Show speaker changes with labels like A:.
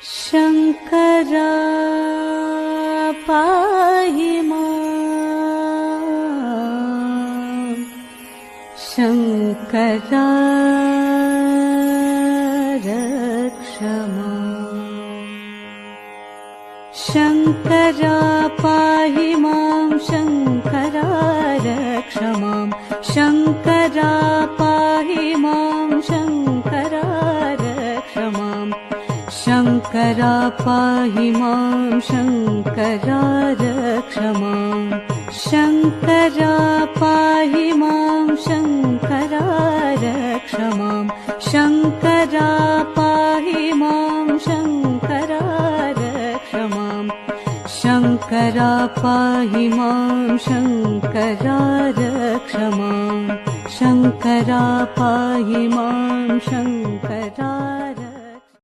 A: शङ्करा पाहि माम् शङ्करा रक्ष माम् शङ्करा पाहि माम् शङ्करा रक्ष माम् शङ्करा पाहि माम् शङ्करा रक्ष माम् शङ्करा पाहि माम् शङ्करा रक्ष माम् शङ्करा पाहि माम् शङ्करा रक्ष माम् शङ्करा पाहि माम् शङ्करा रक्ष माम् शङ्करा पाहि माम् शङ्करा रक्ष माम् शङ्करा पाहि माम् शङ्करा